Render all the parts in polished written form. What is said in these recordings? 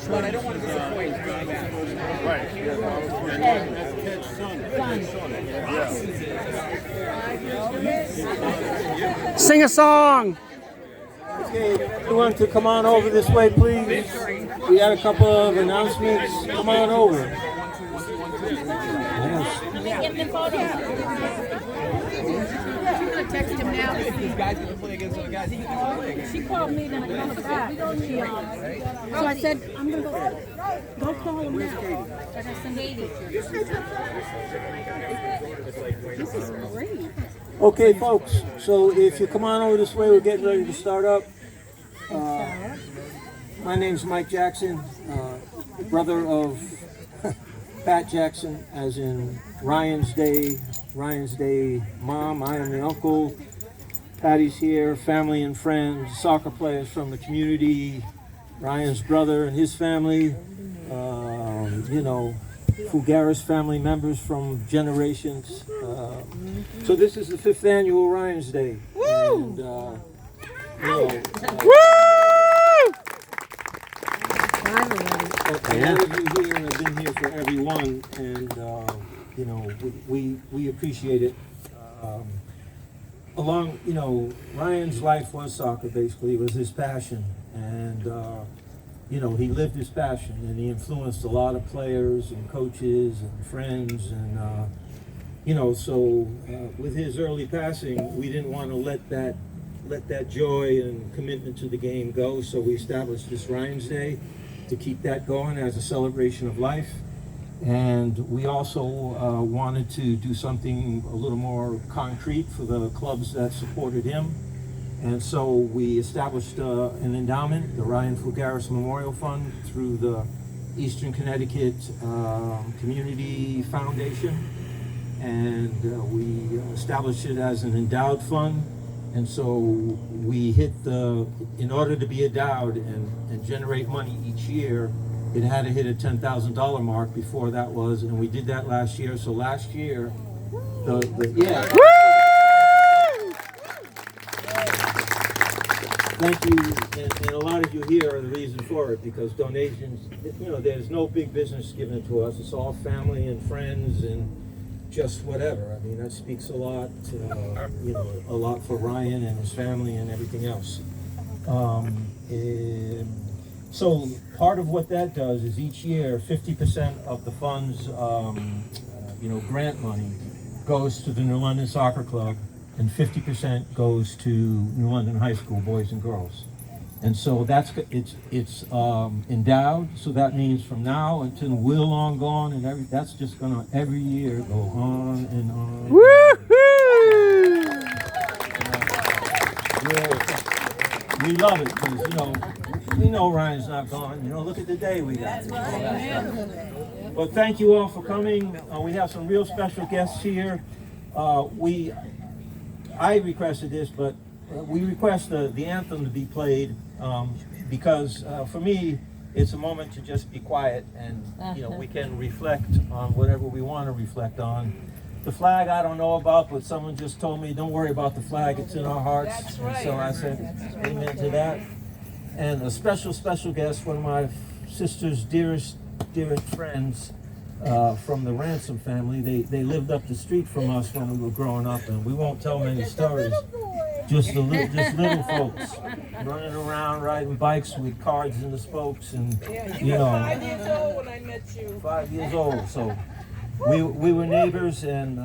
But I don't want to disappoint. Right. Sing a song. Okay, everyone to come on over this way, please. We had a couple of announcements. Come on over. Text him now. These guys going to play against other guys. She called me, then I called her back. So I said, I'm going to go call him now. But I said, this is great. Okay, folks. So if you come on over this way, we're getting ready to start up. My name's Mike Jackson, brother of Pat Jackson, as in Ryan's Day mom. I am the uncle. Patty's here, family and friends, soccer players from the community, Ryan's brother and his family, Fulgaris family members from generations. So this is the 5th annual Ryan's Day. Woo! And, Woo! a lot of you here have been here for everyone, and we appreciate it. Ryan's life was soccer. Basically, it was his passion, and he lived his passion, and he influenced a lot of players and coaches and friends, and with his early passing, we didn't want to let that joy and commitment to the game go. So we established this Ryan's Day to keep that going as a celebration of life. And we also wanted to do something a little more concrete for the clubs that supported him. And so we established an endowment, the Ryan Fulgaris Memorial Fund, through the Eastern Connecticut Community Foundation. And we established it as an endowed fund. And so we in order to be endowed and generate money each year, it had to hit a $10,000 mark before that was, and we did that last year. So last year, Thank you, and a lot of you here are the reason for it, because donations, there's no big business given to us. It's all family and friends and just whatever. I mean, that speaks a lot for Ryan and his family and everything else. So part of what that does is each year, 50% of the fund's, grant money goes to the New London Soccer Club, and 50% goes to New London High School boys and girls. And so it's endowed. So that means from now until we're long gone, and that's just gonna every year go on and on. Woohoo! We love it because we know Ryan's not gone. Look at the day we got. But thank you all for coming. We have some real special guests here. I requested this, but we request the anthem to be played because for me, it's a moment to just be quiet and we can reflect on whatever we want to reflect on. The flag I don't know about, but someone just told me, don't worry about the flag, it's in our hearts. That's right. And so I said, amen to that. And a special guest, one of my sister's dearest friends from the Ransom family. They lived up the street from us when we were growing up, and we won't tell many stories. Just little folks running around riding bikes with cards in the spokes, and you were 5 years old when I met you. 5 years old. So we were neighbors, and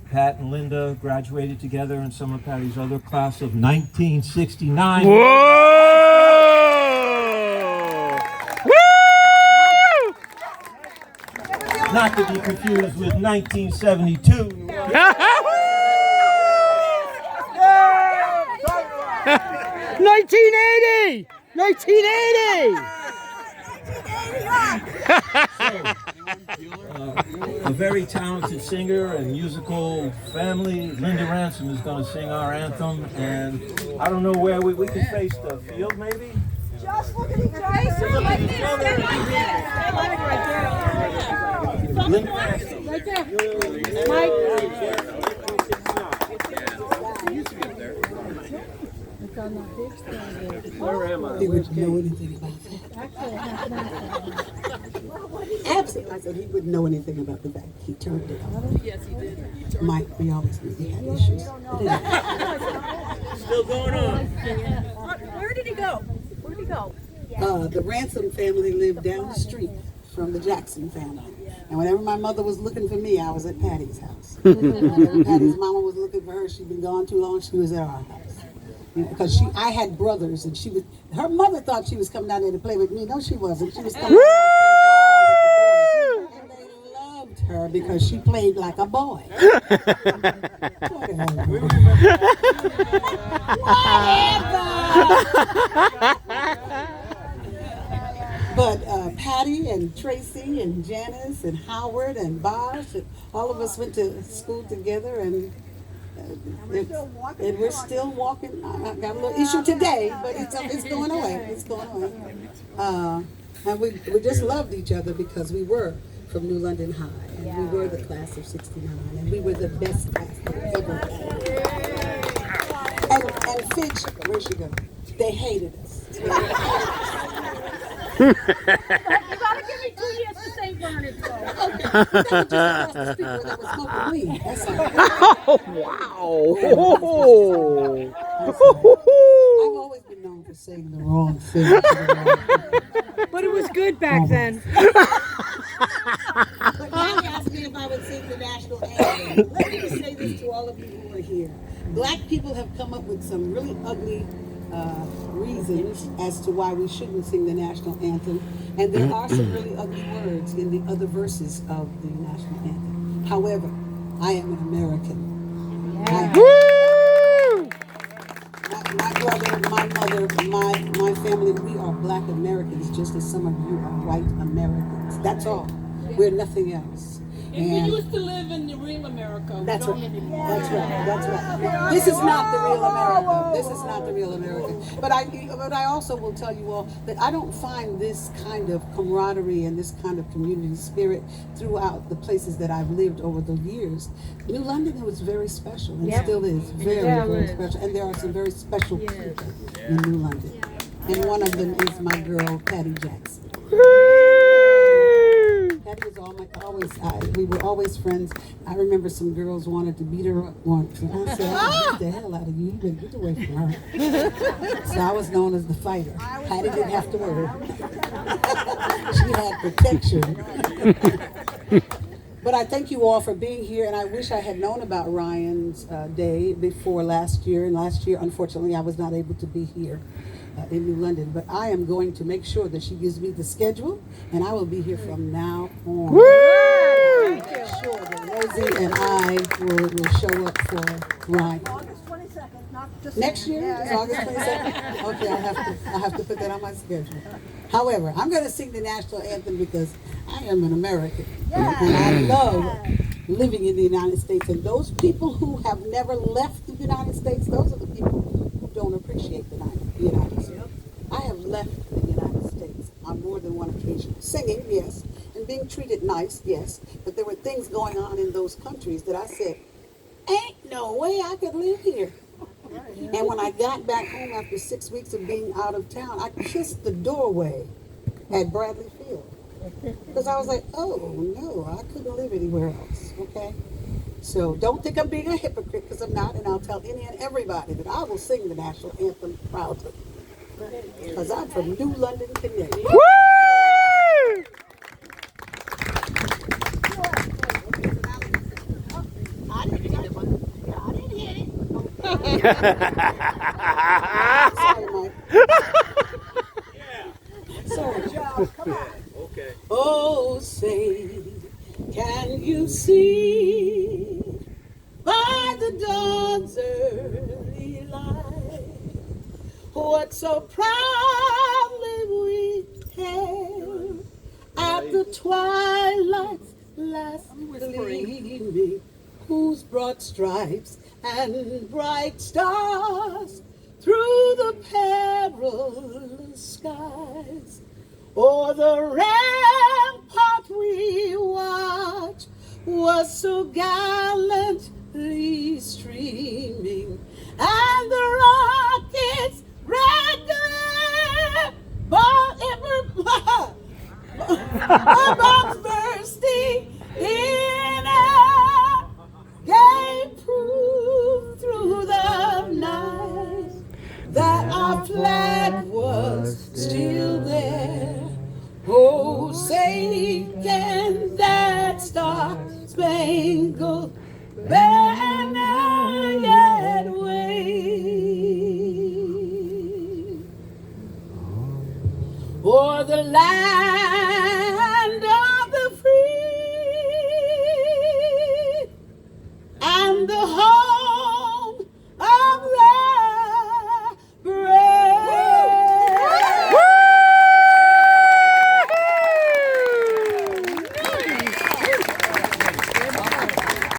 Pat and Linda graduated together in some of Patty's other class of 1969. Whoa! Not to be confused with 1972. 1980! 1980! A very talented singer and musical family. Linda Ransom is going to sing our anthem, and I don't know where we can face the field, maybe? Just look at each other. Right there. Mike. It's on that big stand. Where am I? He wouldn't know anything about that. Actually, half that. Absolutely. I said he wouldn't know anything about the fact he turned it off. Yes, he did. Mike, we always knew he had issues. Still going on. Where did he go? Where did he go? The Ransom family lived down the street from the Jackson family. And whenever my mother was looking for me, I was at Patty's house. Whenever Patty's mama was looking for her, she'd been gone too long, she was at our house. Because I had brothers, and her mother thought she was coming down there to play with me. No, she wasn't. She was coming down there to play with and they loved her because she played like a boy. But Patty and Tracy and Janice and Howard and Bosh, and all of us went to school together, and we're still walking. I got a little issue today, but it's going away. It's going away. And we just loved each other because we were from New London High, and we were the class of '69, and we were the best class that ever had. And Fitch, where'd she go? They hated us. You gotta give me 2 years to St. Bernard's, though. Okay, that was just across the street where they were smoking weed. That's all. Oh, I've always been known for saying the wrong thing. But it was good back then. But now he asked me if I would sing the national anthem. Let me just say this to all of you who are here. Black people have come up with some really ugly reasons as to why we shouldn't sing the national anthem. And there are some really ugly words in the other verses of the national anthem. However, I am an American. My brother, my mother, my family, we are Black Americans just as some of you are white Americans. That's all. We're nothing else. And we used to live in the real America. That's right. That's right. This is not the real America. This is not the real America. But I also will tell you all that I don't find this kind of camaraderie and this kind of community spirit throughout the places that I've lived over the years. New London was very special and still is very special. And there are some very special people in New London. And one of them is my girl, Patty Jackson. Patty was we were always friends. I remember some girls wanted to beat her up once. And I said, I'll beat the hell out of you. You better get away from her. So I was known as the fighter. Patty didn't have to worry. She had protection. But I thank you all for being here, and I wish I had known about Ryan's day before last year. And last year, unfortunately, I was not able to be here in New London. But I am going to make sure that she gives me the schedule, and I will be here from now on. I'm sure that Rosie and I will show up for Ryan. August 22nd, not just Next year? It's August 22nd? Okay, I'll have to put that on my schedule. However, I'm going to sing the national anthem because I am an American. And I love living in the United States. And those people who have never left the United States, those are the people who don't appreciate the United States. I have left the United States on more than one occasion. Singing, yes, and being treated nice, yes. But there were things going on in those countries that I said, ain't no way I could live here. And when I got back home after 6 weeks of being out of town, I kissed the doorway at Bradley Field. Because I was like, oh, no, I couldn't live anywhere else, okay? So don't think I'm being a hypocrite, because I'm not, and I'll tell any and everybody that I will sing the national anthem proudly. Because I'm from New London, Connecticut. Woo! I didn't hit it. Sorry, Mike. Sorry. Come on. Okay. Oh, say, can you see by the dawn's early light what so proudly we hailed at the twilight's last gleaming, whose broad stripes and bright stars through the perilous skies o'er the rampart we watched was so gallantly streaming, and the rockets red glare, bombs bursting in air, gave proof through the night that our flag was still there. Oh, say can that star-spangled banner yet wave o'er the land